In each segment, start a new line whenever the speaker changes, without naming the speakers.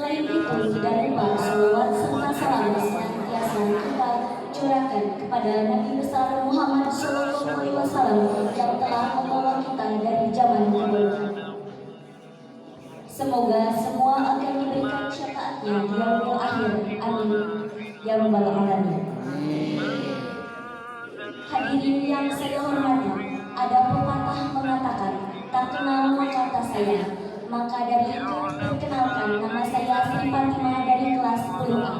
Selain itu, tidak lupa selawat serta salam senantiasa kita curahkan kepada Nabi besar Muhammad SAW yang telah membawa kita dari zaman ke dulu. Semoga semua akan diberikan syafaatnya di yaumil akhir. Amin. Ya Rabbal Alamin. Hadirin yang saya hormati, ada pepatah mengatakan, tak kenal maka tak sayang. Maka dari itu, perkenalkan nama saya Sri Fatimah dari kelas 10A.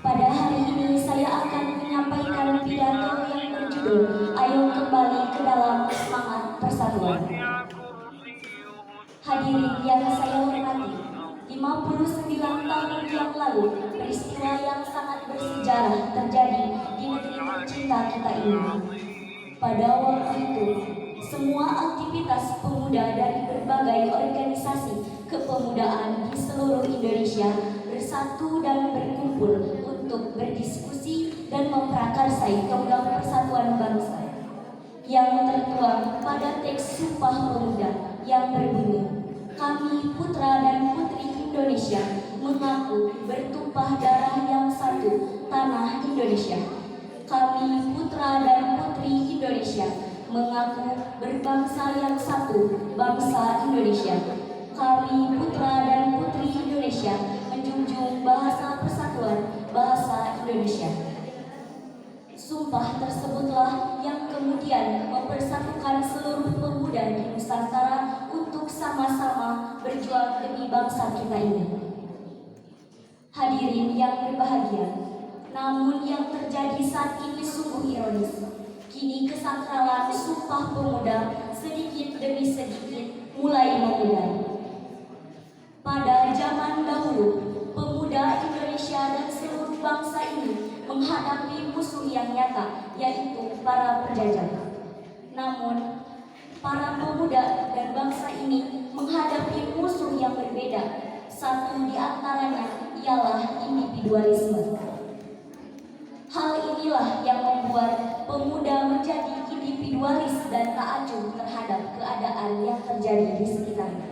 Pada hari ini saya akan menyampaikan pidato yang berjudul Ayo Kembali ke Dalam Semangat Persatuan. Hadirin yang saya hormati, 59 tahun yang lalu, peristiwa yang sangat bersejarah terjadi di negeri tercinta kita ini. Pada waktu itu, semua aktivitas pemuda dari berbagai organisasi kepemudaan di seluruh Indonesia bersatu dan berkumpul untuk berdiskusi dan memprakarsai tonggak persatuan bangsa yang tertuang pada teks Sumpah Pemuda yang berbunyi, kami putra dan putri Indonesia mengaku bertumpah darah yang satu, tanah Indonesia. Kami putra dan putri Indonesia mengaku berbangsa yang satu, bangsa Indonesia. Kami putra dan putri Indonesia menjunjung bahasa persatuan, bahasa Indonesia. Sumpah tersebutlah yang kemudian mempersatukan seluruh pemuda di Nusantara untuk sama-sama berjuang demi bangsa kita ini. Hadirin yang berbahagia, namun yang terjadi saat ini sungguh ironis. Kini kesakralan Sumpah Pemuda sedikit demi sedikit mulai memudar. Pada zaman dahulu, pemuda Indonesia dan seluruh bangsa ini menghadapi musuh yang nyata, yaitu para penjajah. Namun, para pemuda dan bangsa ini menghadapi musuh yang berbeda. Satu di antaranya ialah individualisme. Hal inilah yang membuat pemuda menjadi individualis dan tak acuh terhadap keadaan yang terjadi di sekitarnya.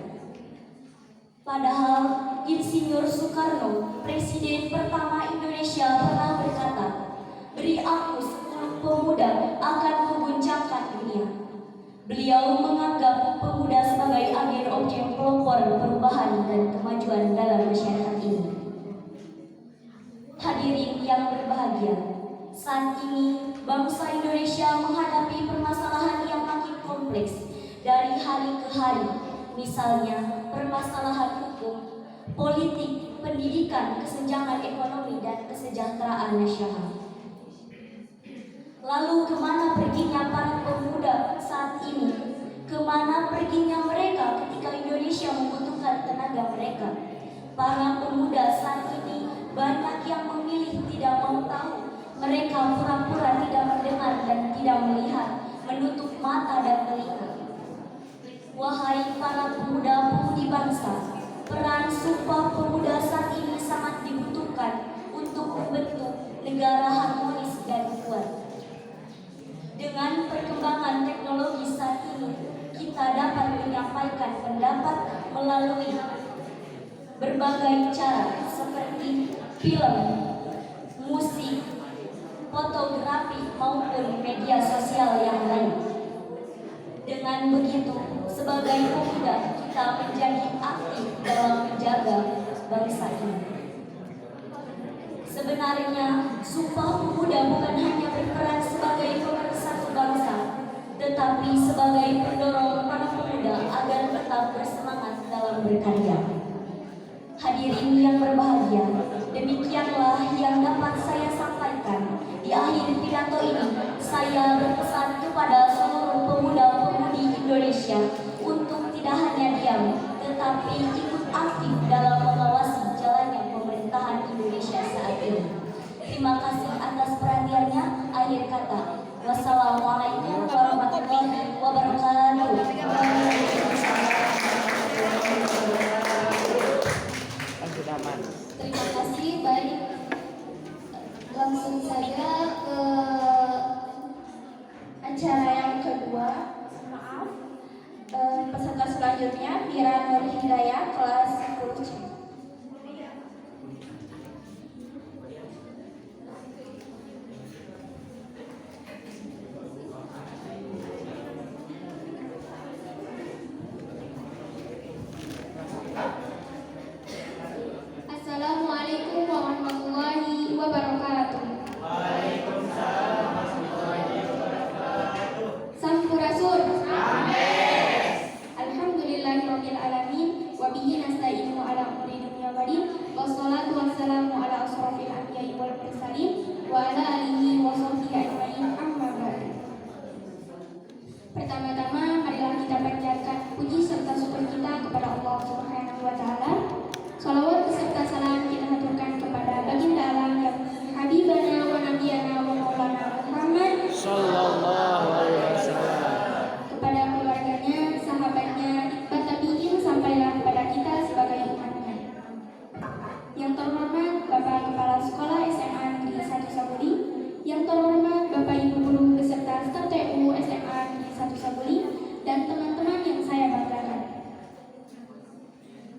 Padahal Insinyur Soekarno, Presiden pertama Indonesia, pernah berkata, beri aku 10 pemuda akan mengguncangkan dunia. Beliau menganggap pemuda sebagai agen objek pelopor perubahan dan kemajuan dalam masyarakat ini. Hadirin yang berbahagia, saat ini bangsa Indonesia menghadapi permasalahan yang makin kompleks dari hari ke hari. Misalnya permasalahan hukum, politik, pendidikan, kesenjangan ekonomi, dan kesejahteraan nasional. Lalu kemana perginya para pemuda saat ini? Kemana perginya mereka ketika Indonesia membutuhkan tenaga mereka? Para pemuda saat ini banyak yang memilih tidak mau tahu. Mereka pura-pura tidak mendengar dan tidak melihat, menutup mata dan telinga. Wahai para pemuda-pemudi bangsa, peran Sumpah Pemuda saat ini sangat dibutuhkan untuk membentuk negara harmonis dan kuat. Dengan perkembangan teknologi saat ini, kita dapat menyampaikan pendapat melalui berbagai cara seperti film, musik, fotografi, maupun media sosial yang lain. Dengan begitu, sebagai pemuda, kita menjadi aktif dalam menjaga bangsa ini. Sebenarnya, Sumpah Pemuda bukan hanya berperan sebagai pemersatu bangsa, tetapi sebagai pendorong para pemuda agar tetap bersemangat dalam berkarya. Hadirin yang berbahagia, demikianlah yang dapat saya sampaikan. Di akhir pidato ini, saya berpesan kepada seluruh pemuda-pemudi Indonesia untuk tidak hanya diam, tetapi ikut aktif dalam mengawasi jalannya pemerintahan Indonesia saat ini. Terima kasih atas perhatiannya. Akhir kata, wassalamualaikum warahmatullahi wabarakatuh.
Terima kasih. Baik, langsung saja ke acara yang kedua. Maaf,
Mira Nur Hidayah kelas 10C.
Assalamualaikum warahmatullahi wabarakatuh. Sampurasun. Alhamdulillahirabbil alamin wa bihi nasta'inu ala umuri dunya wa din. Wassalatu wassalamu ala asrofil anbiya'i wal mursalin wa ala alihi wa sahbihi ajmain, amma ba'du. Pertama-tama marilah kita panjatkan puji serta syukur kita kepada Allah Subhanahu wa taala. Salawat beserta salam kita haturkan kepada baginda alam yang habibana wa nabiyana wa maulana Muhammad
Sallallahu alaihi wasallam.
kepada keluarganya, sahabatnya, tabi'in sampailah kepada kita sebagai umatnya. Yang terhormat Bapak Kepala Sekolah SMA Negeri 1 Sabuli, yang terhormat Bapak Ibu Guru beserta staf TU SMA Negeri 1 Sabuli, dan teman-teman yang saya banggakan.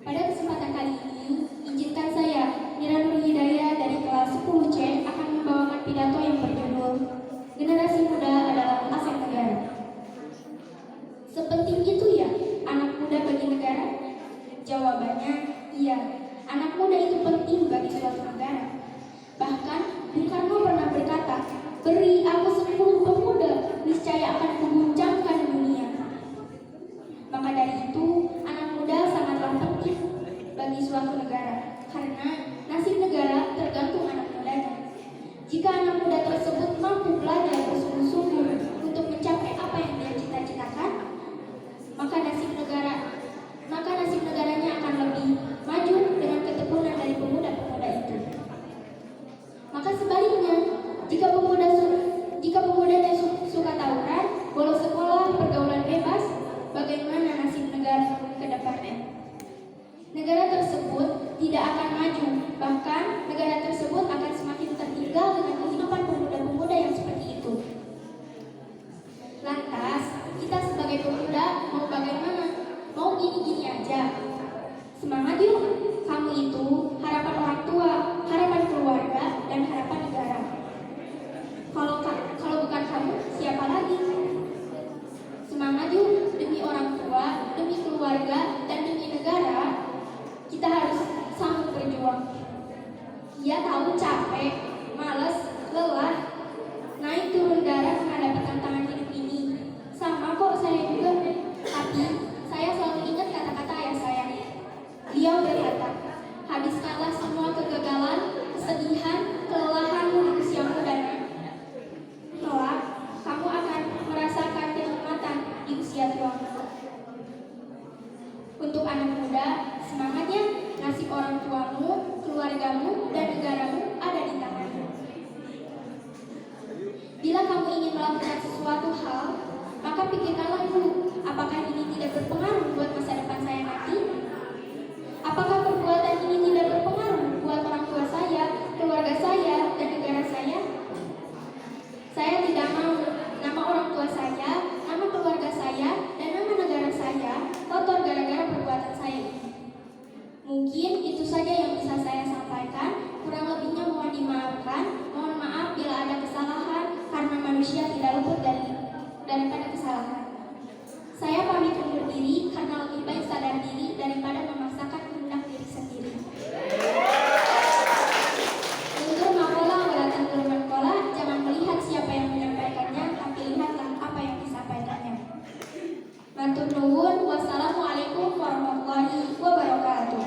Pada kesempatan kali ini, izinkan saya, Mira Nur Hidayah dari kelas 10C akan membawakan pidato yang berjudul Generasi Muda adalah Aset Negara. Sepenting itu ya, anak muda bagi negara? Jawabannya, iya. Anak muda itu penting bagi suatu negara. Bahkan, Bung Karno pernah berkata, beri aku 10 pemuda, niscaya akan mengguncangkan dunia. Maka dari itu, anak muda sangatlah penting bagi suatu negara, karena nasib negara tergantung anak mudanya. Jika anak muda tersebut mampu belajar bersungguh-sungguh untuk mencapai apa yang dia cita-citakan, maka nasib negaranya akan lebih maju dengan ketekunan dari pemuda-pemuda itu. Maka sebaliknya, jika pemudanya suka tawuran, bolos sekolah, pergaulan bebas, bagaimana nasib negara ke depannya? Negara tersebut tidak akan maju, bahkan negara tersebut akan semakin tertinggal dengan kehidupan pemuda-pemuda yang seperti itu. Lantas, kita sebagai pemuda mau bagaimana? Mau gini-gini aja? Semangat yuk! Kamu itu harapan orang tua, harapan keluarga, dan harapan negara. Kalau bukan kamu, siapa lagi? Semangat yuk! Demi orang tua, demi keluarga, dan demi negara, kita harus sanggup berjuang. Ia tahu capek, malas, lelah, naik turun darah menghadapi tantangan hidup ini. Sama kok saya juga, tapi saya selalu ingat kata-kata ayah saya. Beliau berkata, habiskanlah semua kegagalan, kesedihan, kelelahanmu di usia muda. Kelak, kamu akan merasakan kenikmatan di usia tua. Untuk anak muda, semangatnya, nasib orang tuamu, keluargamu, dan negaramu ada di tanganmu. Bila kamu ingin melakukan sesuatu hal, maka pikirkanlah dulu, apakah ini tidak berpengaruh buat masa depan saya nanti? Apakah perbuatan ini tidak berpengaruh buat orang tua saya, keluarga saya, dan negara saya? Saya tidak mau nama orang tua saya, nama keluarga saya, dan nama negara saya kotor gara-gara perbuatan saya ini. Mungkin itu saja yang bisa saya sampaikan. Kurang lebihnya mohon dimaafkan. Mohon maaf bila ada kesalahan, karena manusia tidak luput daripada kesalahan. Saya pamit undur diri karena lebih baik sadar diri daripada memaksakan kehendak diri sendiri. Untuk makola welatan turun kola, jangan melihat siapa yang menyampaikannya, tapi lihatlah apa yang disampaikannya. Matur nuwun. Wassalamualaikum warahmatullahi wabarakatuh.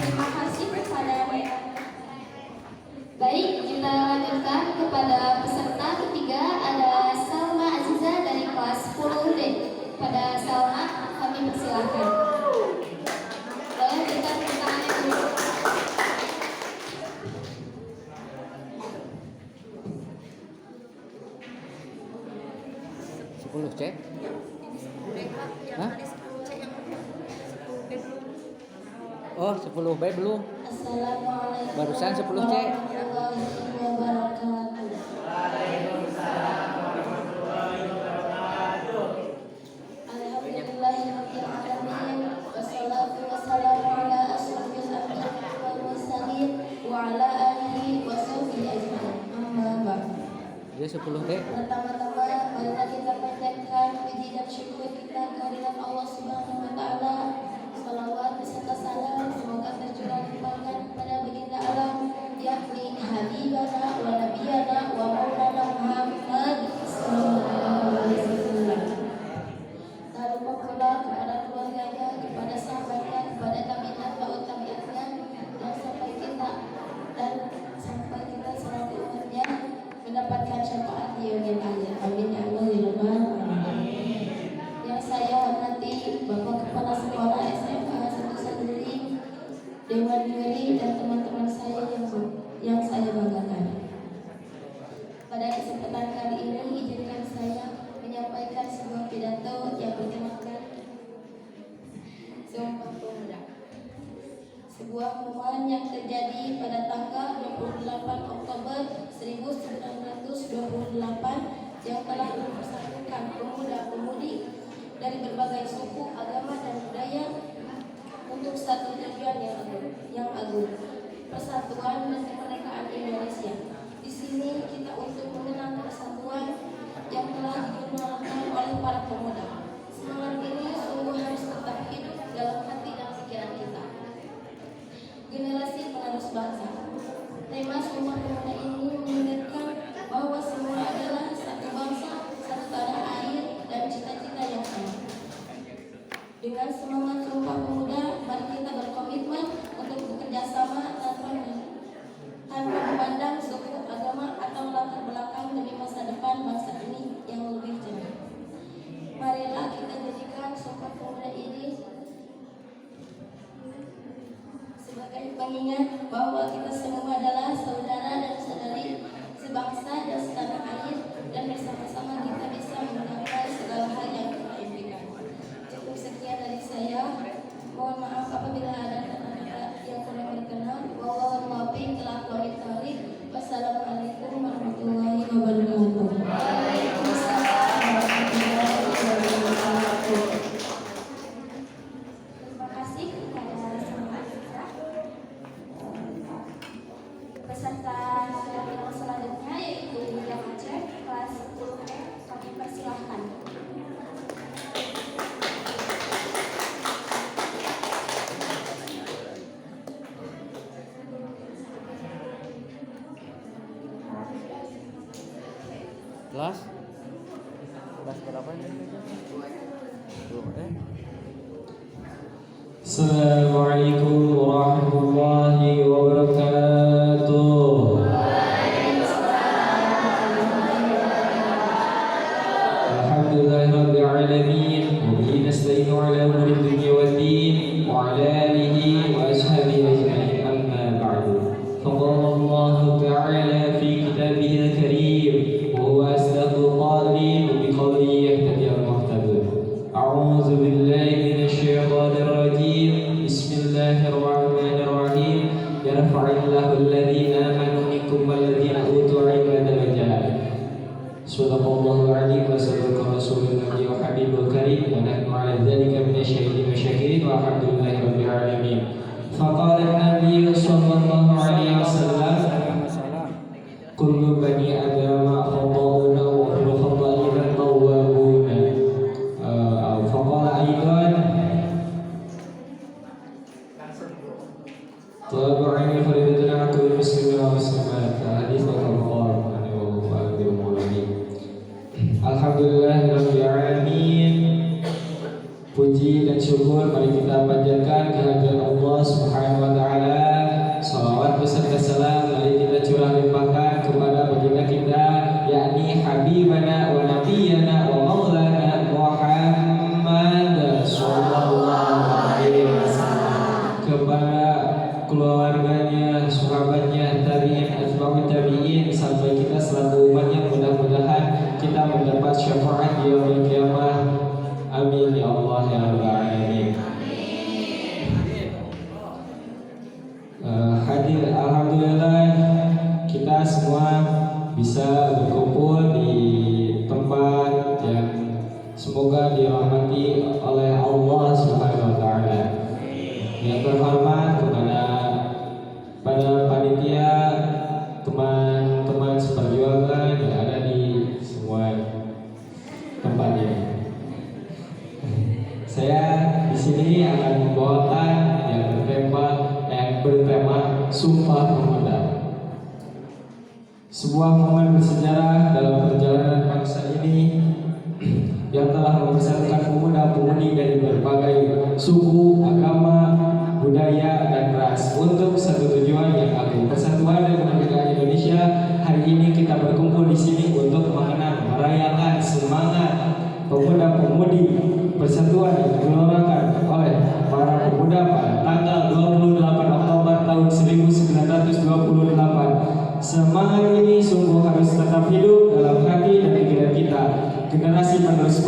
Terima kasih kepada WA. Baik, kita lanjutkan kepada peserta ketiga, ada Salma Aziza dari kelas 10D. Pada Salma, kami persilahkan. Boleh kita tepuk tangannya dulu.
Sepuluh cek. Hah? Oh, 10B belum.
Assalamualaikum
Barusan 10C.
warahmatullahi wabarakatuh.
Dia 10 teh.
Pertama-tama marilah kita panjatkan puji dan syukur kita kehadirat Allah Subhanahu wa taala. Salawat beserta salam semoga tercurah limpahkan kepada baginda alam yakni habibana wa nabiyana wa maulana Muhammad sallallahu alaihi wasallam. Tak lupa pula kepada keluarganya, kepada sahabatnya, kepada tabiat baut tabiatnya dan sampai kita selalu umatnya mendapatkan syafaat di yaumil akhir. Amin ya Allah ya rabbal alamin. Yang saya hormati Bapak Kepala Sekolah SMA Satu Sendiri, Dewan Juri dan teman-teman saya yang saya banggakan. Pada kesempatan kali ini izinkan saya menyampaikan sebuah pidato yang bertemakan Sumpah Pemuda. Sebuah momen yang terjadi pada tanggal 28 Oktober 1928 yang telah mempersatukan pemuda-pemudi dari berbagai suku, agama, dan budaya untuk satu tujuan yang agung, persatuan dan kemerdekaan Indonesia. Di sini kita untuk mengenang persatuan yang telah digencarkan oleh para pemuda. Semangat ini sungguh harus tetap hidup dalam hati dan pikiran kita. Generasi penerus bangsa. Tema Sumpah Pemuda ini mengingatkan bahwa semua adalah satu bangsa, satu tanah air, dan cita-cita yang sama. Dengan semangat Sumpah Pemuda, mari kita berkomitmen untuk bekerja sama tanpa memandang suku, agama, atau latar belakang demi masa depan bangsa ini yang lebih cerah. Marilah kita jadikan Sumpah Pemuda ini sebagai pengingat bahwa kita semua adalah saudara dan saudari sebangsa dan setanah air, dan bersama-sama kita bisa menggapai segala hal yang kita impikan. Cukup sekian dari saya. Mohon maaf apabila ada kata-kata yang kurang berkenan. Wallahu muwaffiq ila aqwamit thoriq. Wassalamualaikum warahmatullahi wabarakatuh. Waalaikumsalam warahmatullahi wabarakatuh.
Terima kasih kepada semua siswa. Peserta yang selanjutnya yaitu yang Aceh kelas 10E, kami persilahkan.
Kelas berapa ini? 10
Assalamualaikum warahmatullahi wabarakatuh. Alhamdulillahirabbil alamin wa bihi nasta'inu ala umuri dunya waddin wa ala alihi wa ashabihi ajma'in amma ba'du. Faqala Allah ta'ala fi kitabihil karim wa huwa asdaqul qa'ilin bi qawlihi yahtadiyal muhtadun. A'udzu billahi minasy syaithanir rajim. Bismillahirrahmanirrahim. Yarfa'illahu alladhina amanu minkum walladhina utul 'ilma darajat. Sadaqallahul 'azim wa sadaqa rasulun nabiy wa habibul karim wa nahnu 'ala dzalika minasyahidin wa syakirin walhamdulillahirabbil alamin. Faqala an-nabiy sallallahu alaihi wasallam, kullu bani adama khata'una wa kullu khata'in tawwabuna. Faqala aidan tabi'in faridatun 'ala kulli muslimin wa muslimat. Hadits al-Bukhari. Alhamdulillahirabbil alamin. Puji dan syukur mari kita panjatkan kehadirat Allah Subhanahu wa taala. Salawat beserta salam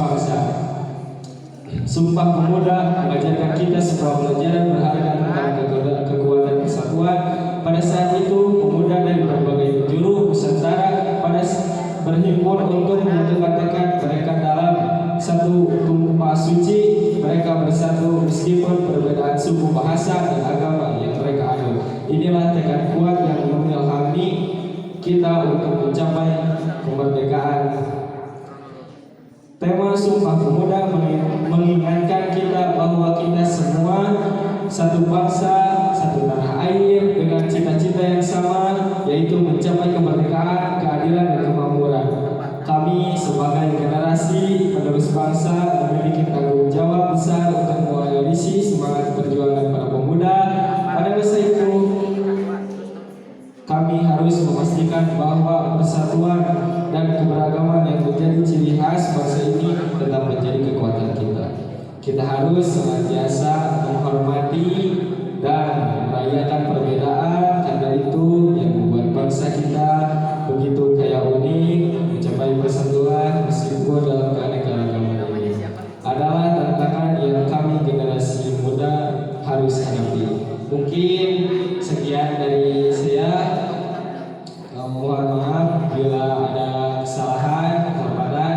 bangsa. Sumpah Pemuda mengajarkan kita sebuah pelajaran berharga tentang kekuatan persatuan. Pada saat itu, pemuda dari berbagai penjuru Nusantara berhimpun untuk menyatukan tekad mereka dalam satu tumpah suci. Mereka bersatu meskipun perbedaan suku, bahasa, dan agama yang mereka anut. Inilah tekad kuat yang mengilhami kita untuk mencapai kemerdekaan. Tema Sumpah Pemuda mengingatkan kita bahwa kita semua satu bangsa, satu tanah air dengan cita-cita yang sama, yaitu mencapai kemerdekaan, keadilan, dan kemakmuran. Kami sebagai generasi penerus bangsa memiliki tanggung jawab besar untuk mewarisi semangat perjuangan para pemuda. Pada masa itu, kami harus memastikan bahwa persatuan dan keberagaman yang menjadi ciri khas bangsa ini tetap menjadi kekuatan kita. Kita harus senantiasa menghormati dan merayakan perbedaan, karena itu yang membuat bangsa kita begitu kaya unik, mencapai persatuan meskipun dalam keanekaragaman ini adalah tantangan yang kami generasi muda harus hadapi. Mungkin sekian dari saya. Mohon maaf bila ada kesalahan, kehormatan.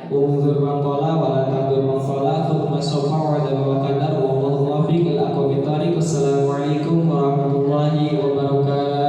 Umur mangkola wala tadur mangkola khutbah sofa wa wa qadar wallahu muwaffiq ila aqwamit thariq. Wassalamualaikum warahmatullahi wabarakatuh.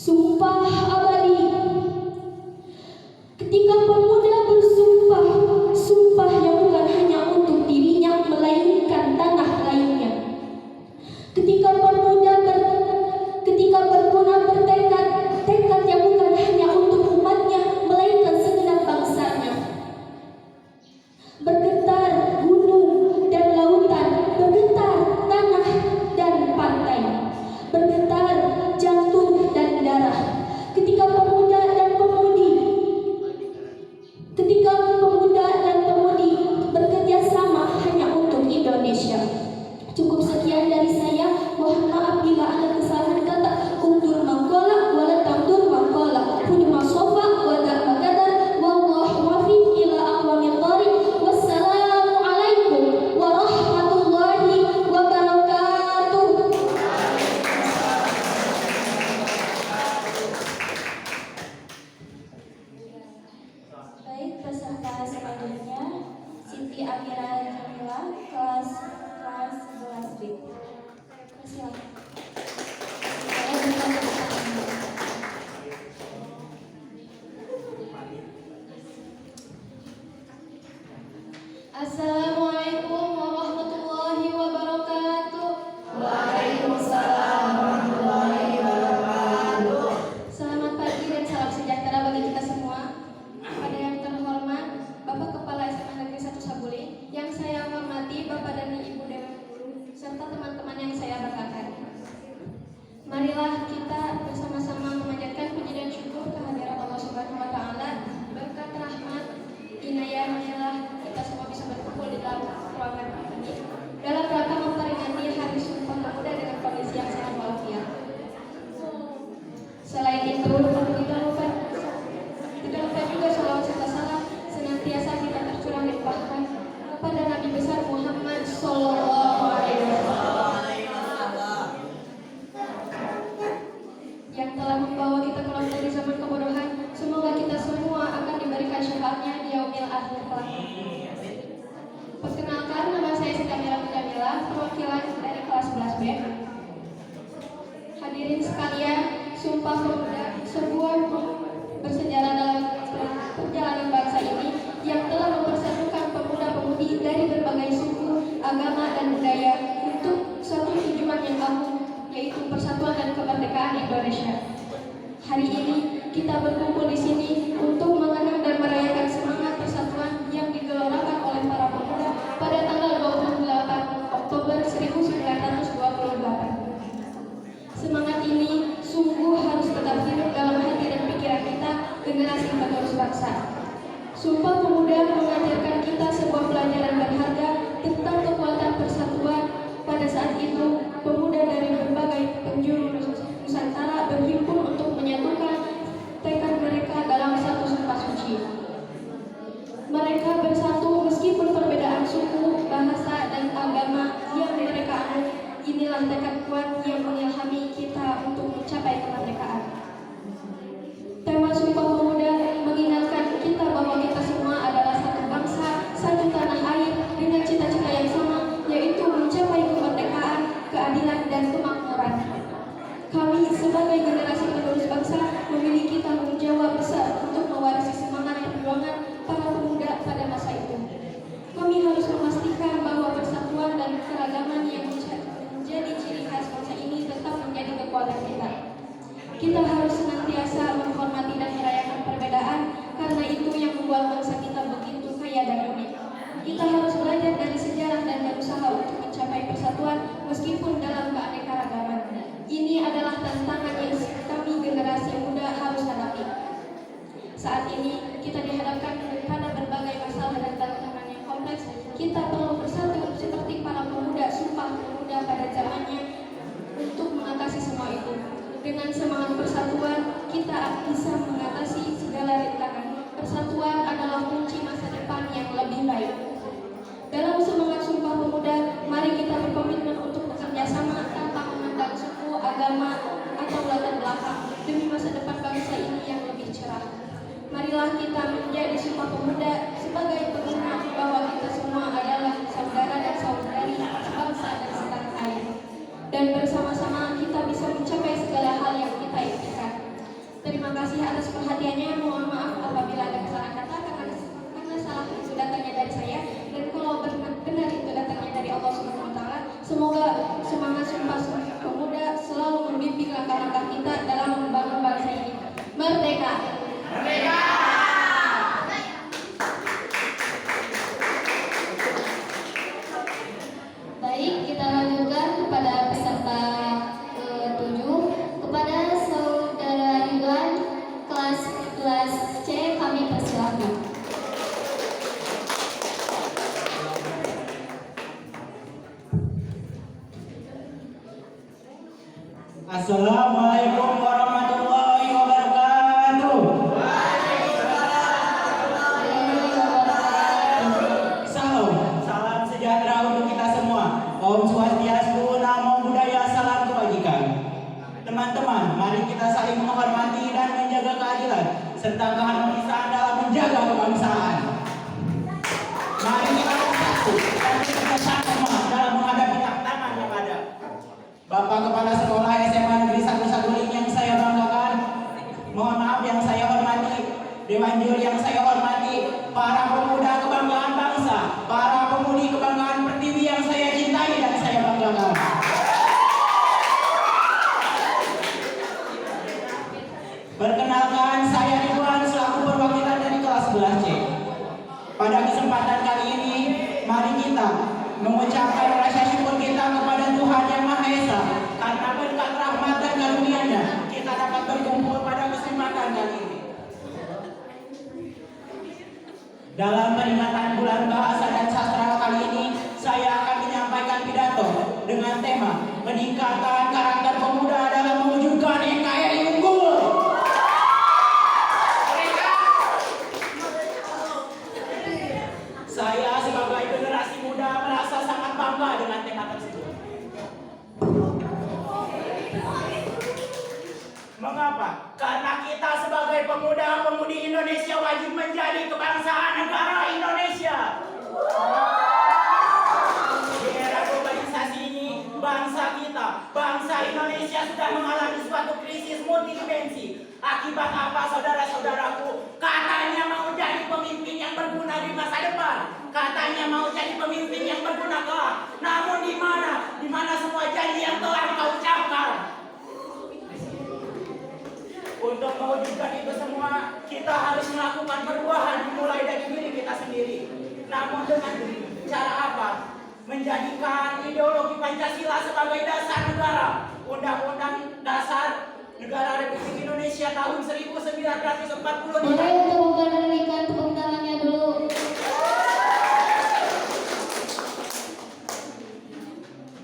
Sumpah abadi. Ketika pemuda bersumpah, sumpah yang bukan hanya untuk dirinya melainkan tanah lainnya. Ketika berguna bertekad, tekad yang bukan hanya untuk umatnya melainkan segenap bangsanya. Bergetar gunung dan lautan, bergetar tanah dan pantai, bergetar jantung dan darah. Ketika pemuda dan pemudi bekerja sama hanya untuk Indonesia. Cukup sekian dari saya. Mohon maaf bila ada kesalahan kata. Undur mangkola wala tamdur mangkola. Hudma sofa wa da'magadar. Wallahu wafiq ila aqwamit thariq. Wassalamualaikum warahmatullahi wabarakatuh.
Baik, peserta selanjutnya Siti Amira Jamila, kelas 11B. Silakan.
Assalamualaikum warahmatullahi wabarakatuh. Selamat pagi dan salam sejahtera bagi kita semua. Pada yang terhormat Bapak Kepala SMA Negeri 1 Saguling, yang saya hormati Bapak dan Ibu Dewan Guru, serta teman-teman yang saya banggakan. Marilah kita bersama-sama memanjatkan puji dan syukur kehadirat Allah Subhanahu wa taala. Berkat rahmat inayahnya kita semua bisa berkumpul di dalam ruangan ini dalam rangka memperingati Hari Sumpah Pemuda dengan kondisi yang sehat walafiat. Selain itu, tidak lupa juga salawat serta salam senantiasa kita tercurah limpahkan kepada Nabi besar Muhammad Sallallahu Alaihi Wasallam yang telah membawa kita keluar dari zaman kebodohan. Semoga kita semua akan diberikan syafaatnya di yaumil akhir kelak. Perkenalkan, nama saya Siti Amira Jamila, perwakilan dari kelas 11B. Hadirin sekalian, Sumpah Pemuda sebuah bersejarah dalam perjalanan bangsa ini yang telah mempersatukan pemuda-pemudi dari berbagai suku, agama, dan budaya untuk satu tujuan yang agung, yaitu persatuan dan kemerdekaan Indonesia. Hari ini kita berkumpul di sini untuk mengenang dan merayakan semangat persatuan yang digelorakan oleh para pemuda pada tanggal 28 Oktober 1928. Semangat ini sungguh harus tetap hidup dalam hati dan pikiran kita, generasi penerus bangsa. Sumpah Pemuda mengajarkan kita sebuah pelajaran berharga tentang kekuatan persatuan. Pada saat itu, pemuda dari berbagai penjuru Nusantara berhimpun untuk menyatukan tekad mereka dalam satu sumpah suci. Mereka bersatu meskipun perbedaan suku, bahasa, dan agama yang mereka anut. Inilah tekad kuat yang mengilhami kita untuk mencapai kemerdekaan. Tema Sumpah Pemuda mengingatkan kita bahwa kita semua adalah satu bangsa, satu tanah air dengan cita-cita yang sama, yaitu mencapai kemerdekaan, keadilan, dan kemakmuran. Kami sebagai generasi penerus bangsa memiliki tanggung jawab besar untuk mewarisi semangat perjuangan para pemuda pada masa itu. Kami harus memastikan bahwa persatuan dan keragaman yang menjadi ciri khas bangsa ini tetap menjadi kekuatan kita. Kita harus senantiasa menghormati dan merayakan perbedaan, karena itu yang membuat bangsa kita begitu kaya dan unik. Kita harus belajar dari sejarah dan berusaha untuk mencapai persatuan meskipun dalam keanekaragaman. Ini adalah tantangan yang kami generasi muda harus hadapi. Saat ini kita dihadapkan pada berbagai masalah dan tantangan yang kompleks. Kita perlu bersatu seperti para pemuda Sumpah Pemuda pada zamannya untuk mengatasi semua itu. Dengan semangat persatuan, kita bisa mengatasi segala rintangan. Persatuan adalah kunci masa depan yang lebih baik. Dalam semangat Sumpah Pemuda, mari kita berkomitmen untuk bekerja sama tanpa memandang suku, agama, atau latar belakang demi masa depan bangsa ini yang lebih cerah. Marilah kita menjadi Sumpah Pemuda sebagai pengingat bahwa kita semua adalah saudara dan saudari sebangsa dan setanah air. Dan bersama-sama kita bisa mencapai segala hal yang kita impikan. atas perhatiannya. Mohon maaf apabila ada kesalahan kata karena salah itu datangnya dari saya, dan kalau benar itu datangnya dari Allah Subhanahu wa taala. Semoga semangat Sumpah Pemuda selalu membimbing langkah-langkah kita dalam membangun bangsa ini. Merdeka! Merdeka! Baik, kita lanjutkan kepada peserta ke-7, kepada saudara Ridwan kelas 11C kami persilakan.
Assalamualaikum warahmatullahi wabarakatuh. Salam sejahtera untuk kita semua. Om Swastiastu, Namo Buddhaya, salam kebajikan. Teman-teman, mari kita saling menghormati dan menjaga keadilan serta keharmonisan dalam menjaga kebangsaan. Mari kita bersatu dan bekerja sama dalam menghadapi tantangan yang ada. Bapak Kepala Sekolah SMA Negeri 1 Saguling yang saya banggakan, mohon maaf yang saya hormati, Dewan Juri yang saya hormati, para pemuda kebanggaan bangsa, para pemudi kebanggaan Pertiwi yang saya cintai dan saya banggakan. Perkenalkan, saya Ridwan selaku perwakilan dari kelas 11C. Pada kesempatan kali ini, mari kita mengucapkan rasa syukur kita kepada Tuhan Yang Maha Esa karena berkat rahmat dan karunia-Nya kita dapat berkumpul pada kesempatan kali ini. Dalam peringatan Bulan Bahasa dan Sastra kali ini, saya akan menyampaikan pidato dengan tema meningkatkan karakter pemuda dalam mewujudkan NKRI unggul. Saya sebagai generasi muda merasa sangat bangga dengan tema tersebut. Mengapa? Karena kita sebagai pemuda-pemudi Indonesia wajib menjadi kebangsaan negara Indonesia. Di era globalisasi ini, bangsa kita, bangsa Indonesia sudah mengalami suatu krisis multidimensi. Akibat apa, saudara-saudaraku? Katanya mau jadi pemimpin yang berguna di masa depan. Katanya mau jadi pemimpin yang berguna kelak. Namun di mana? Di mana semua janji yang telah kau ucapkan? Untuk mewujudkan itu semua, kita harus melakukan perubahan dimulai dari diri kita sendiri. Namun dengan cara apa? Menjadikan ideologi Pancasila sebagai dasar negara. Undang-Undang Dasar Negara Republik Indonesia tahun 1945.
Boleh untuk memberikan tepuk tangannya dulu.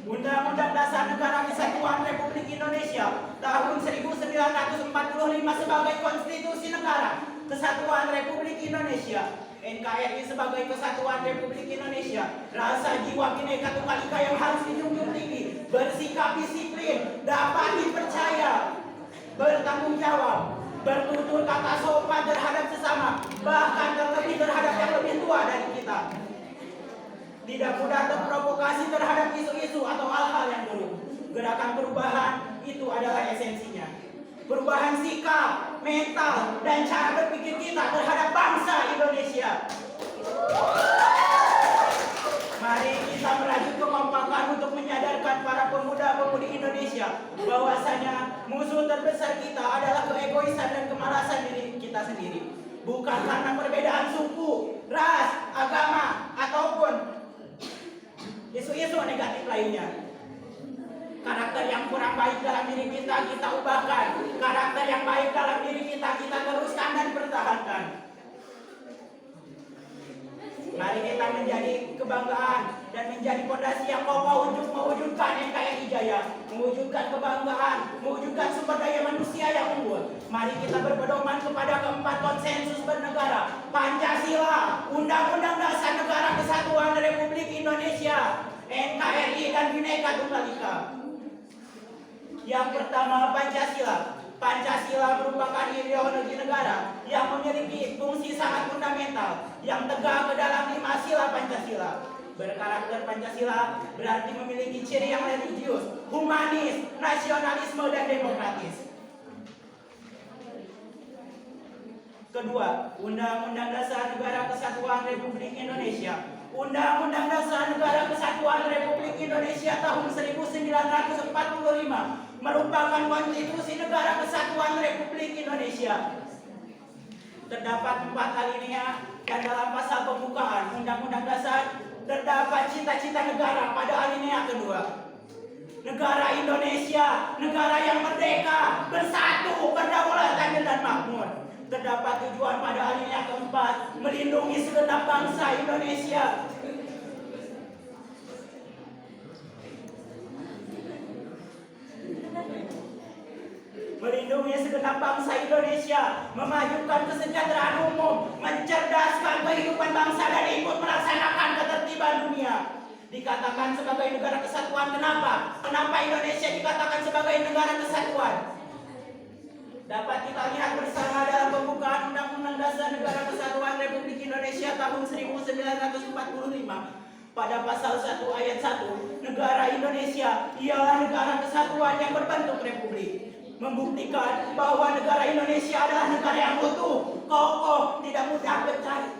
Undang-Undang Dasar Negara Kesatuan Republik Indonesia tahun 1945 sebagai konstitusi negara Kesatuan Republik Indonesia. NKRI sebagai Kesatuan Republik Indonesia. Rasa jiwa Bhinneka Tunggal Ika yang harus dijunjung tinggi, bersikap disiplin, dapat dipercaya, bertanggung jawab, bertutur kata sopan terhadap sesama, bahkan terlebih terhadap yang lebih tua dari kita. Tidak mudah terprovokasi terhadap isu-isu atau hal-hal yang buruk. Gerakan perubahan itu adalah esensinya. Perubahan sikap, mental, dan cara berpikir kita terhadap bangsa Indonesia. Mari kita merajut kekompakan untuk menyadarkan para pemuda-pemudi Indonesia bahwasanya musuh terbesar kita adalah keegoisan dan kemalasan diri kita sendiri. Bukan karena perbedaan suku, ras, agama, ataupun isu-isu negatif lainnya. Karakter yang kurang baik dalam diri kita, kita ubahkan. Karakter yang baik dalam diri kita, kita teruskan dan pertahankan. Mari kita menjadi kebanggaan dan menjadi fondasi yang kokoh untuk mewujudkan NKRI Jaya, mewujudkan kebanggaan, mewujudkan sumber daya manusia yang unggul. Mari kita berpedoman kepada keempat konsensus bernegara, Pancasila, Undang-Undang Dasar Negara Kesatuan Republik Indonesia, NKRI, dan Bhinneka Tunggal Ika. Yang pertama, Pancasila. Pancasila merupakan ideologi negara yang memiliki fungsi sangat fundamental yang tegak ke dalam 5 sila Pancasila. Berkarakter Pancasila berarti memiliki ciri yang religius, humanis, nasionalisme, dan demokratis. Kedua, Undang-Undang Dasar Negara Kesatuan Republik Indonesia. Undang-Undang Dasar Negara Kesatuan Republik Indonesia tahun 1945 merupakan konstitusi negara kesatuan Republik Indonesia. Terdapat 4 alinea dan dalam pasal pembukaan Undang-Undang Dasar terdapat cita-cita negara pada alinea kedua. Negara Indonesia, negara yang merdeka, bersatu, berdaulat, adil dan makmur. Terdapat tujuan pada alinea keempat, melindungi segenap bangsa Indonesia. Melindungi segenap bangsa Indonesia, memajukan kesejahteraan umum, mencerdaskan kehidupan bangsa dan ikut melaksanakan ketertiban dunia. Dikatakan sebagai negara kesatuan, kenapa? Kenapa Indonesia dikatakan sebagai negara kesatuan? Dapat kita lihat bersama dalam pembukaan Undang-Undang Dasar Negara Kesatuan Republik Indonesia tahun 1945. Pada pasal 1 ayat 1, negara Indonesia ialah negara kesatuan yang berbentuk republik. Membuktikan bahwa negara Indonesia adalah negara yang utuh, kokoh, tidak mudah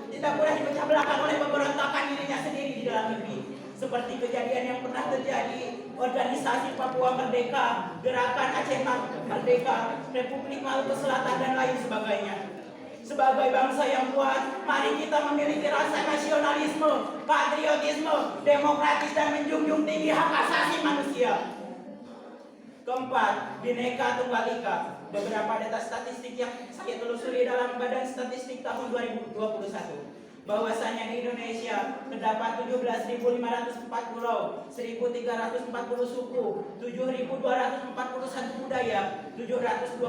dipecah belahkan oleh pemberontakan dirinya sendiri di dalam negeri. Seperti kejadian yang pernah terjadi, organisasi Papua Merdeka, Gerakan Aceh Merdeka, Republik Maluku Selatan, dan lain sebagainya. Sebagai bangsa yang kuat, mari kita memiliki rasa nasionalisme, patriotisme, demokratis, dan menjunjung tinggi hak asasi manusia. Keempat, Bhinneka Tunggal Ika. Beberapa data statistik yang saya telusuri dalam Badan Statistik tahun 2021. Bahwasanya di Indonesia terdapat 17.504 pulau, 1.340 suku, 7.241 budaya, 724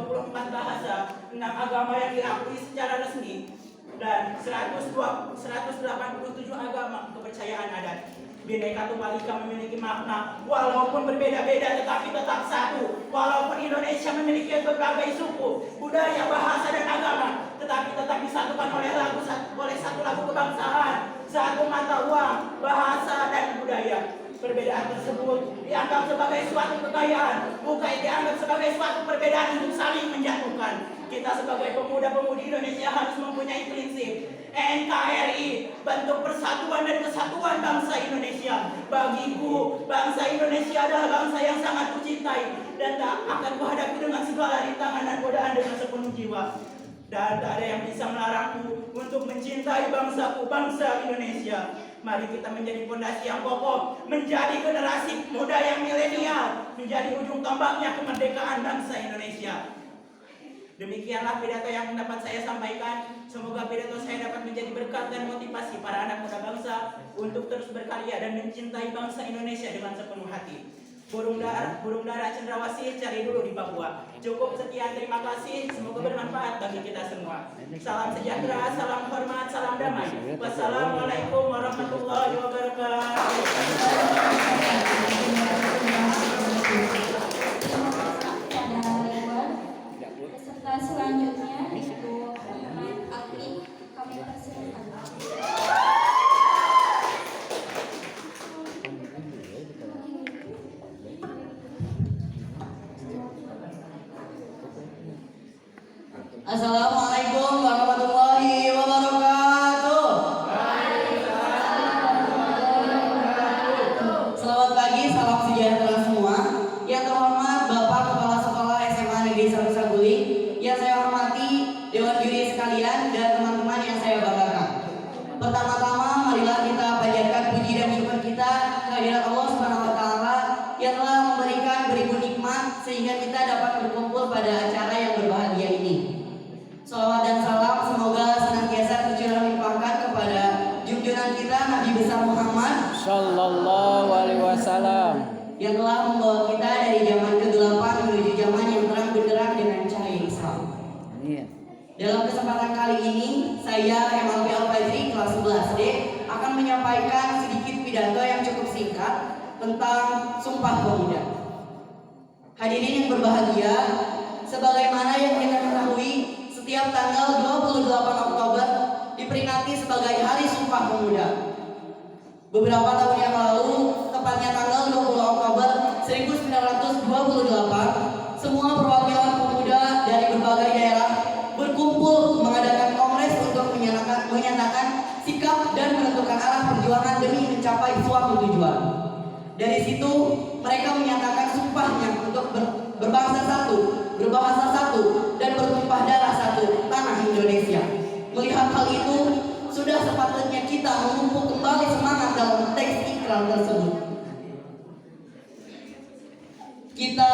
bahasa, 6 agama yang diakui secara resmi, dan 187 agama kepercayaan adat. Bhinneka Tunggal Ika memiliki makna, walaupun berbeda-beda tetapi tetap satu. Walaupun Indonesia memiliki berbagai suku, budaya, bahasa, dan agama, tetapi tetap disatukan oleh satu lagu kebangsaan, satu mata uang, bahasa, dan budaya. Perbedaan tersebut dianggap sebagai suatu kekayaan, bukan dianggap sebagai suatu perbedaan untuk saling menjatuhkan. Kita sebagai pemuda-pemudi Indonesia harus mempunyai prinsip NKRI, bentuk persatuan dan kesatuan bangsa Indonesia. Bagiku, bangsa Indonesia adalah bangsa yang sangat kucintai dan tak akan kuhadapi dengan segala rintangan dan godaan dengan sepenuh jiwa. Dan tak ada yang bisa melarangku untuk mencintai bangsaku, bangsa Indonesia. Mari kita menjadi fondasi yang kokoh, menjadi generasi muda yang milenial, menjadi ujung tombaknya kemerdekaan bangsa Indonesia. Demikianlah pidato yang dapat saya sampaikan. Semoga pidato saya dapat menjadi berkat dan motivasi para anak muda bangsa untuk terus berkarya dan mencintai bangsa Indonesia dengan sepenuh hati. Burung dara cendrawasih cari dulu di Papua. Cukup sekian, terima kasih. Semoga bermanfaat bagi kita semua. Salam sejahtera, salam hormat, salam damai. Wassalamualaikum warahmatullahi wabarakatuh.
Peserta selanjutnya Ibu Iman Akli, kami persilakan.
Assalamualaikum warahmatullahi wabarakatuh. Selamat pagi, salam sejahtera semua. Yang terhormat Bapak Kepala Sekolah SMA Negeri 1 Saguling, yang saya hormati Dewan Juri sekalian dan teman-teman yang saya banggakan. Pertama-tama marilah kita panjatkan puji dan syukur kita kehadirat Allah Subhanahu wa taala yang telah memberikan beribu nikmat sehingga kita dapat berkumpul pada acara yang berbahagia ini. Salawat dan salam semoga senantiasa tercurah limpahkan kepada junjungan kita Nabi besar Muhammad
Sallallahu alaihi wasallam
yang telah membawa kita dari zaman ke-8 menuju zaman yang terang benderang dengan cahaya Islam.
Amin.
Dalam kesempatan kali ini, saya MLP Al-Fajri kelas 11D akan menyampaikan sedikit pidato yang cukup singkat tentang Sumpah Pemuda. Hadirin yang berbahagia, sebagaimana yang kita ketahui, setiap tanggal 28 Oktober diperingati sebagai Hari Sumpah Pemuda. Beberapa tahun yang lalu, tepatnya tanggal 20 Oktober 1928, semua perwakilan pemuda dari berbagai daerah berkumpul mengadakan perjuangan demi mencapai suatu tujuan. Dari situ mereka menyatakan sumpahnya untuk berbangsa satu, berbahasa satu, dan bertumpah darah satu, tanah Indonesia. Melihat hal itu, sudah sepatutnya kita memupuk kembali semangat dalam teks ikrar tersebut. Kita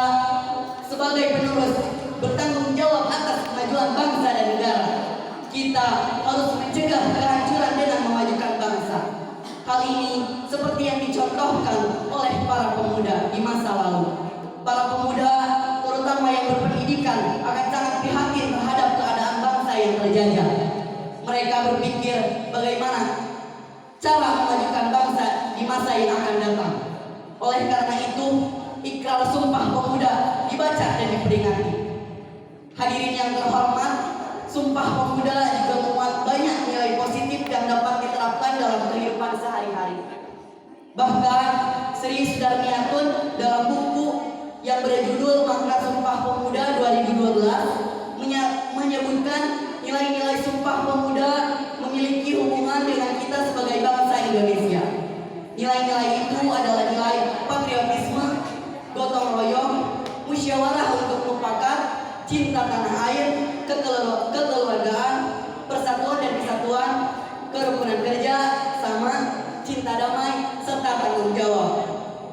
sebagai penerus bertanggung jawab atas kemajuan bangsa dan negara. Kita harus mencegah kehancuran dengan memajukan bangsa. Hal ini seperti yang dicontohkan oleh para pemuda di masa lalu. Para pemuda, terutama yang berpendidikan, akan sangat prihatin terhadap keadaan bangsa yang terjajah. Mereka berpikir bagaimana cara memajukan bangsa di masa yang akan datang. Oleh karena itu, ikrar Sumpah Pemuda dibaca dan diperingati. Hadirin yang terhormat, Sumpah Pemuda juga memuat banyak nilai positif yang dapat diterapkan dalam kehidupan sehari-hari. Bahkan Sri Sudarmiatun dalam buku yang berjudul Makna Sumpah Pemuda 2012 menyebutkan nilai-nilai Sumpah Pemuda memiliki hubungan dengan kita sebagai bangsa Indonesia. Nilai-nilai itu adalah nilai patriotisme, gotong royong, musyawarah untuk mufakat, cinta tanah air, kekeluargaan, persatuan dan kesatuan, kerukunan kerja, sama, cinta damai, serta tanggung jawab.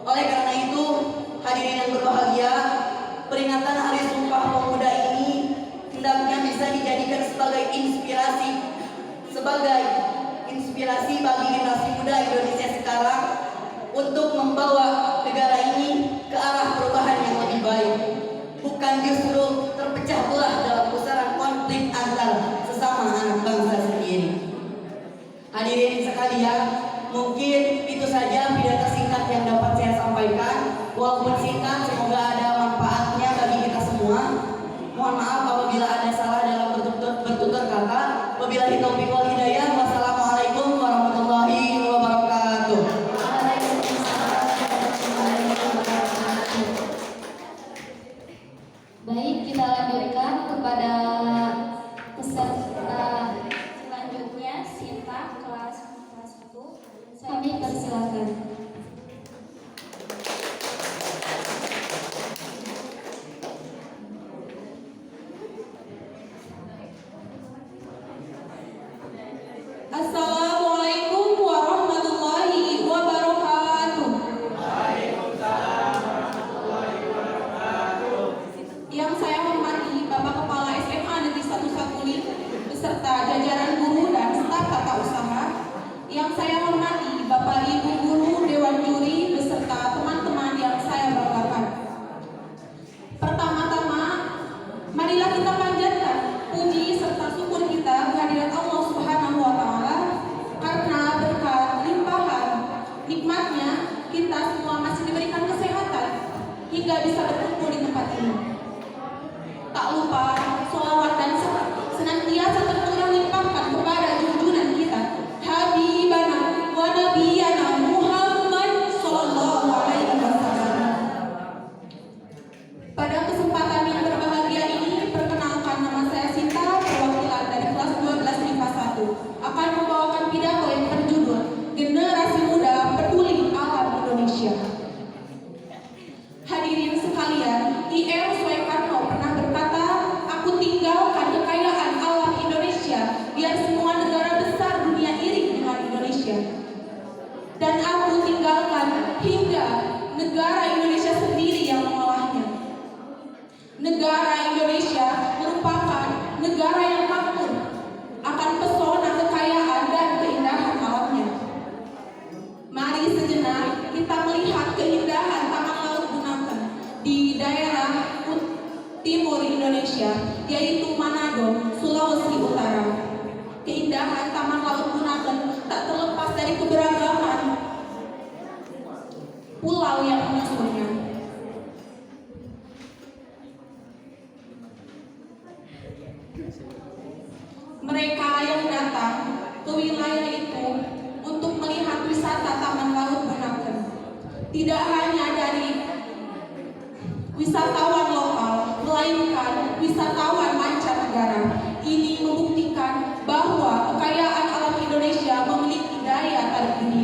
Oleh karena itu, hadirin yang berbahagia, peringatan Hari Sumpah Pemuda ini hendaknya bisa dijadikan sebagai inspirasi bagi generasi muda Indonesia sekarang untuk membawa negara ini ke arah perubahan yang lebih baik, bukan justru terpecah belah dalam pusaran konflik antar sesama anak bangsa sendiri. Hadirin sekalian, mungkin itu saja pidato singkat yang dapat saya sampaikan. Walaupun singkat, semoga ada manfaatnya bagi kita semua. Mohon maaf apabila ada salah dalam bertutur kata. Wabillahi taufiq wal hidayah. Wassalamualaikum warahmatullahi wabarakatuh.
Baik, kita lanjutkan kepada peserta selanjutnya, Sinta kelas 1. Kami persilakan.
Assalamualaikum warahmatullahi wabarakatuh. Yang saya hormati Bapak Kepala SMA Negeri 1 Saguling beserta jajaran guru dan staf tata usaha. Yang saya hormati Bapak Ibu guru, Dewan Juri beserta teman-teman yang saya banggakan. Pertama-tama, marilah kita panjatkan puji serta syukur kita kehadirat Allah Subhanahu wa Ta'ala karena berkat limpahan nikmatnya kita semua masih diberikan kesehatan hingga bisa berkumpul di tempat ini. Tak lupa sholawat dan senantiasa tercurah limpahkan kepada junjungan kita Habibana wa Nabiyana Muhammad Sallallahu Alaihi Wasallam. Pada kesempatan yang berbahagia ini, perkenalkan nama saya Sinta, perwakilan dari kelas 12 MIPA 1, akan membawakan pidato yang berjudul Generasi Muda Peduli Alam Indonesia. Hadirin sekalian, I.R. Soekarno pernah berkata, "Aku tinggalkan kekayaan alam Indonesia biar semua negara besar dunia iri dengan Indonesia. Dan aku tinggalkan hingga negara Indonesia sendiri yang mengolahnya." Negara Indonesia merupakan negara yang makmur akan pesona kekayaan dan keindahan alamnya. Mari sejenak kita melihat keindahan taman laut Bunaken di daerah timur Indonesia, yaitu Manado, Sulawesi Utara. Keindahan taman laut Bunaken tak terlepas dari keberagaman pulau yang menyusunnya. Mereka yang datang ke wilayah itu untuk melihat wisata Taman Laut Bunaken tidak hanya dari wisatawan lokal, melainkan wisatawan mancanegara. Ini membuktikan bahwa kekayaan alam Indonesia memiliki daya tarik dunia.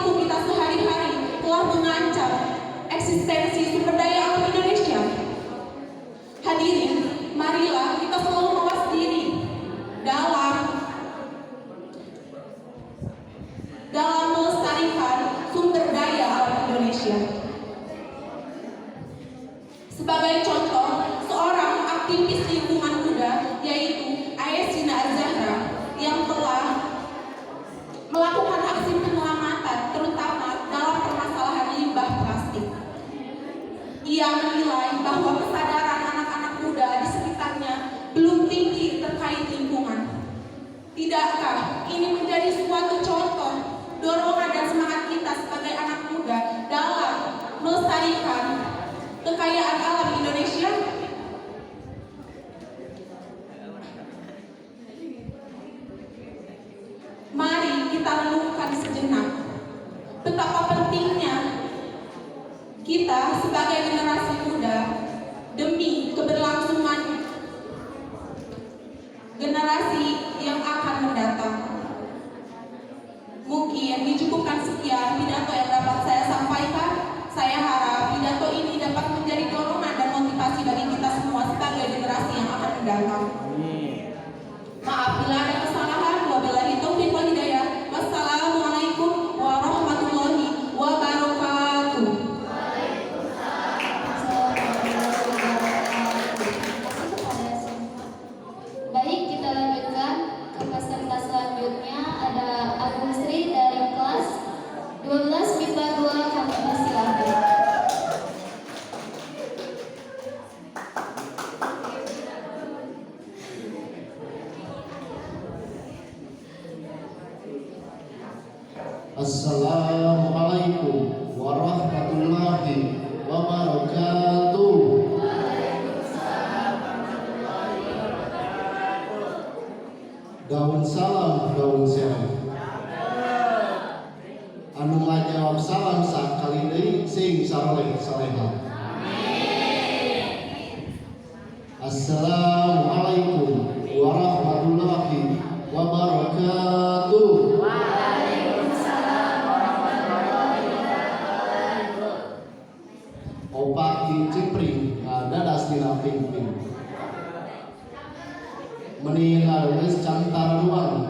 perilaku kita sehari-hari telah mengancam eksistensi sumber daya alam Indonesia. Hadirin, marilah kita selalu mawas diri dalam melestarikan sumber daya alam Indonesia. Sebagai contoh, seorang aktivis lingkungan muda yaitu Ayesina Az-Zahra yang telah melakukan aksi penyelamatan terutama dalam permasalahan limbah plastik. Ia menilai bahwa kesadaran anak-anak muda di sekitarnya belum tinggi terkait lingkungan. Tidakkah ini menjadi suatu contoh dorongan dan semangat kita sebagai anak muda dalam melestarikan kekayaan alam Indonesia? Mari kita renungkan sejenak betapa pentingnya kita sebagai generasi muda demi keberlangsungan generasi yang akan mendatang. Mungkin dicukupkan sekian pidato yang dapat saya sampaikan. Saya harap pidato ini dapat menjadi dorongan dan motivasi bagi kita semua sebagai generasi yang akan mendatang. Maaf bila ada kesalahan. Wabillahi taufiq wal hidayah. Wassalamualaikum warahmatullahi wabarakatuh.
Baik, kita lanjutkan ke peserta selanjutnya. Ada Agung Sri dari kelas 12 MIPA 2, kami persilahkan.
Assalamualaikum warahmatullahi wabarakatuh. Daun salam, daun sehat. Anu ngajawab salam sakali deui sing saleh salehah. Assalamualaikum warahmatullahi wabarakatuh. Opak cipring dadas dina pingping. Meninggal geus cantar ruang.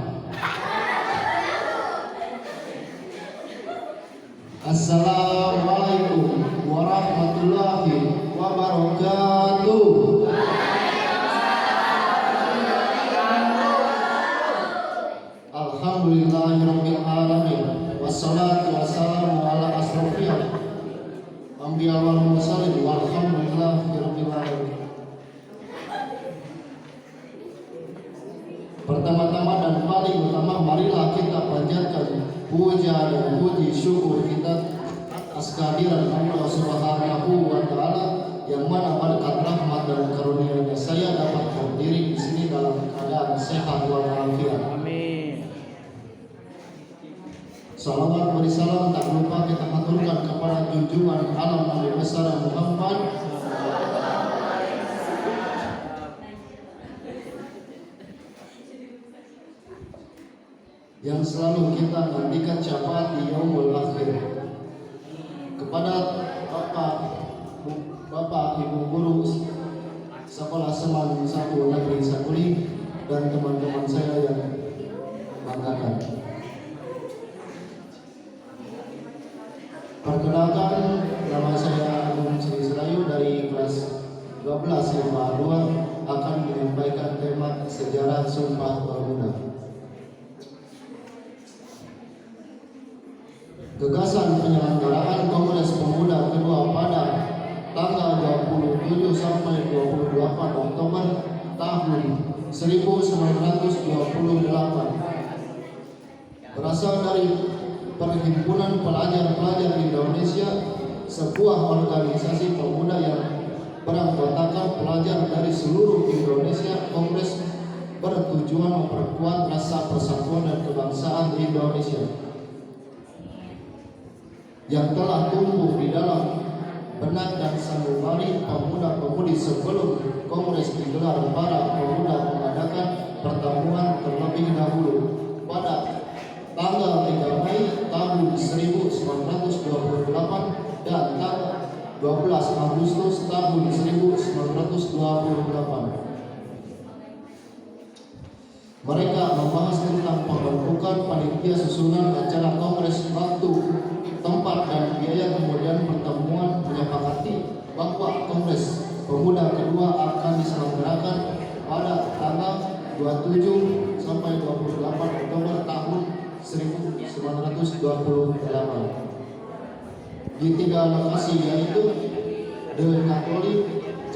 Assalamualaikum warahmatullahi wabarakatuh. Alhamdulillahirabbil alamin. Wassalatu wassalamu ala asrofil anbiya wal mursalin walhamdulillahirabbil alamin. Pertama-tama dan paling utama, marilah kita panjatkan puja dan puji syukur kita atas kehadiran Allah Subhanahu wa Ta'ala yang mana berkat rahmat dan karunia-Nya saya dapat berdiri di sini dalam keadaan sehat walafiat.
Amin.
Salawat berisalam tak lupa kita haturkan kepada junjungan alam Nabi besar Muhammad yang selalu kita nantikan syafaat di yaumul akhir. Kepada Bapak Ibu guru Sekolah Seman 1 Negeri Sakuli dan teman-teman saya yang banggakan. Perkenalkan, nama saya Agung Sri Serayu dari kelas 12 MIPA 2 akan menyampaikan tema sejarah Sumpah Pemuda. Gagasan penyelenggaraan Kongres Pemuda kedua pada tanggal 27 sampai 28 Oktober tahun 1928 berasal dari Perhimpunan Pelajar-Pelajar Indonesia, sebuah organisasi pemuda yang beranggotakan pelajar dari seluruh Indonesia. Kongres bertujuan memperkuat rasa persatuan dan kebangsaan Indonesia yang telah tumbuh di dalam benak dan sanubari pemuda-pemudi sebelum kongres digelar. Para pemuda mengadakan pertemuan terlebih dahulu pada tanggal 3 Mei tahun 1928 dan tanggal 12 Agustus tahun 1928. Mereka membahas tentang pembentukan panitia susunan acara kongres, waktu, tempat, dan biaya. Kemudian pertemuan menyepakati bahwa kongres pemuda kedua akan diselenggarakan pada tanggal 27 sampai 28 Oktober tahun 1928 di 3 lokasi, yaitu The Katolik,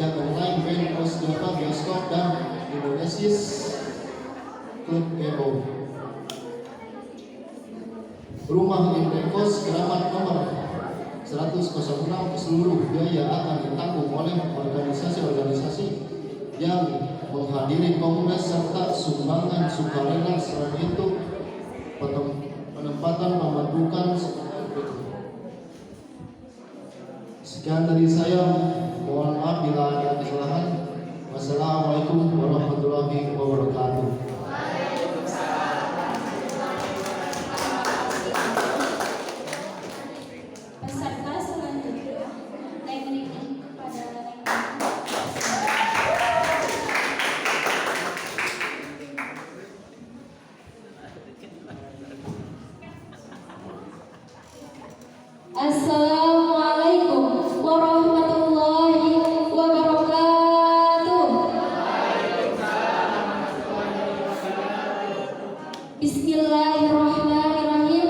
Jakarta, Band Java Bioskop, dan Indonesis Club EO. Rumah Indekos Keramat nomor 106. Seluruh biaya akan ditanggung oleh organisasi-organisasi yang menghadiri kongres serta sumbangan sukarela. Selain itu, penempatan pembentukan. Sekian dari saya, mohon maaf bila ada kesalahan. Wassalamualaikum warahmatullahi wabarakatuh.
Peserta selanjutnya diberikan kepada Assalamualaikum warahmatullahi wabarakatuh. Bismillahirrahmanirrahim.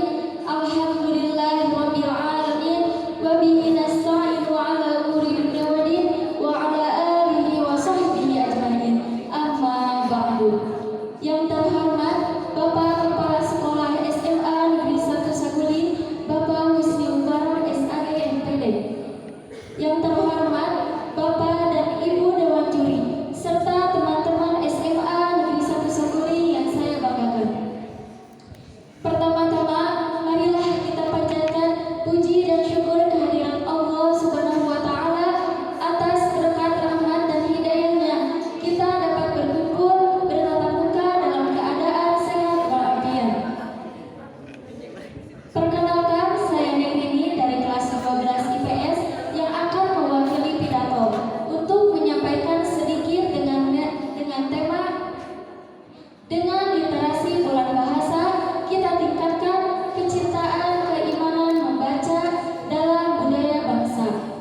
Alhamdulillahirabbil alamin wa bihi nasta'inu 'ala umuri dunya wa din wa 'ala alihi wa sahbihi ajmain. Amma ba'du. Yang terhormat Bapak Kepala Sekolah SMA Negeri 1 Saguling, Bapak Husni Umar SAG MPD. Yang terhormat Bapak dan Ibu Dewan Juri serta teman-teman SMA Negeri 1 Saguling yang saya banggakan. Pertama-tama, marilah kita panjatkan puji dan syukur kehadiran Allah Subhanahu wa Ta'ala atas berkat rahmat dan hidayahnya kita dapat berkumpul bertatap muka dalam keadaan sehat walafiat. Perkenalkan, saya Neni dari kelas 12 IPS yang akan mewakili pidato untuk menyampaikan sedikit dengan tema dengan literasi bulan bahasa kita tingkatkan kecintaan keimanan membaca dalam budaya bangsa.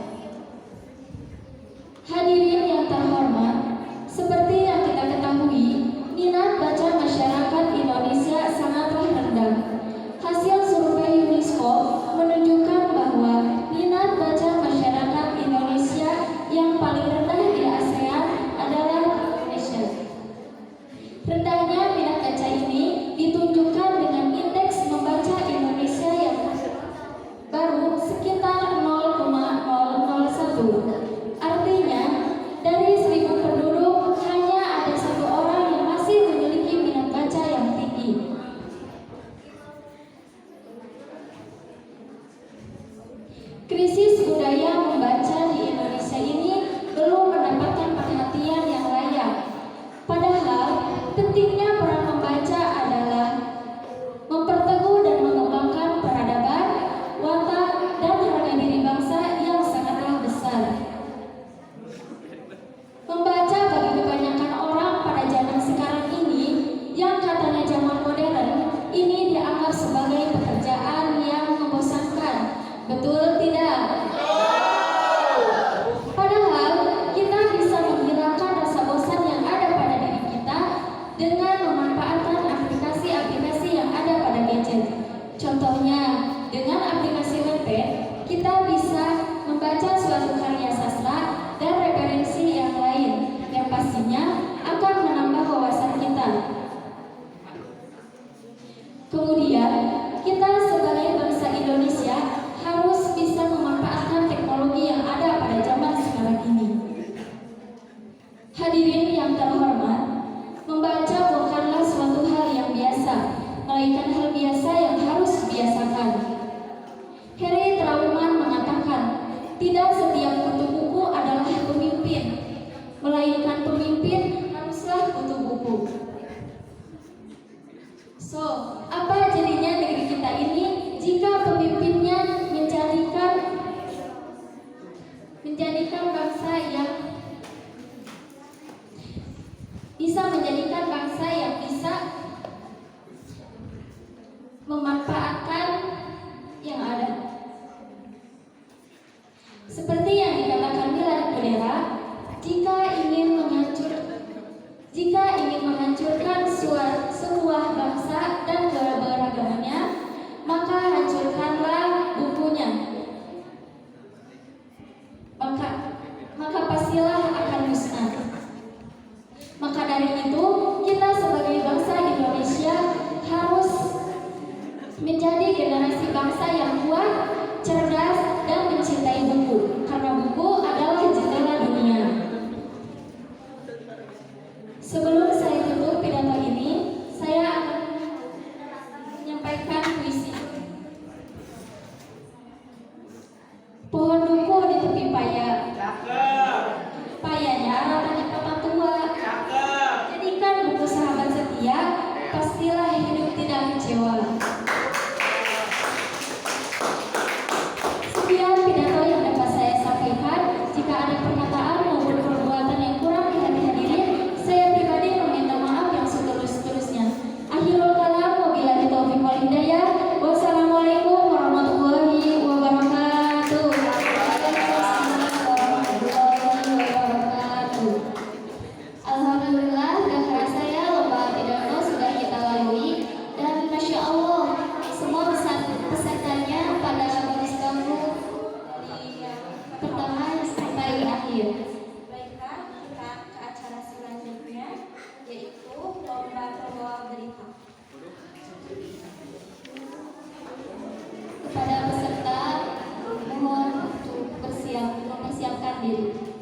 Hadirin yang terhormat, seperti yang kita ketahui, minat baca masyarakat Indonesia sangatlah rendah. Hasil survei UNESCO menunjukkan bahwa minat baca masyarakat Indonesia yang paling rendah di ASEAN adalah Indonesia. Rendahnya minat baca ini ditunjukkan dengan indeks membaca Indonesia yang baru sekitar 0,001. Artinya, dari 1000 penduduk hanya ada 1 orang yang masih memiliki minat baca yang tinggi. Krisis budaya membaca di Indonesia ini belum mendapatkan perhatian yang layak. Padahal, pentingnya peran membaca adalah memperteguh dan mengembangkan peradaban, watak, dan harga diri bangsa yang sangatlah besar. Membaca bagi kebanyakan orang pada zaman sekarang ini, yang katanya zaman modern, ini dianggap sebagai pekerjaan yang membosankan. Betul tidak? Padahal kita bisa menghilangkan rasa bosan yang ada pada diri kita dengan memanfaatkan aplikasi-aplikasi yang ada pada gadget. Contohnya, dengan aplikasi Wattpad, kita bisa membaca suatu karya sastra dan referensi yang lain yang pastinya akan menambah wawasan kita. Kemudian, kita sebagai bangsa Indonesia harus bisa diri.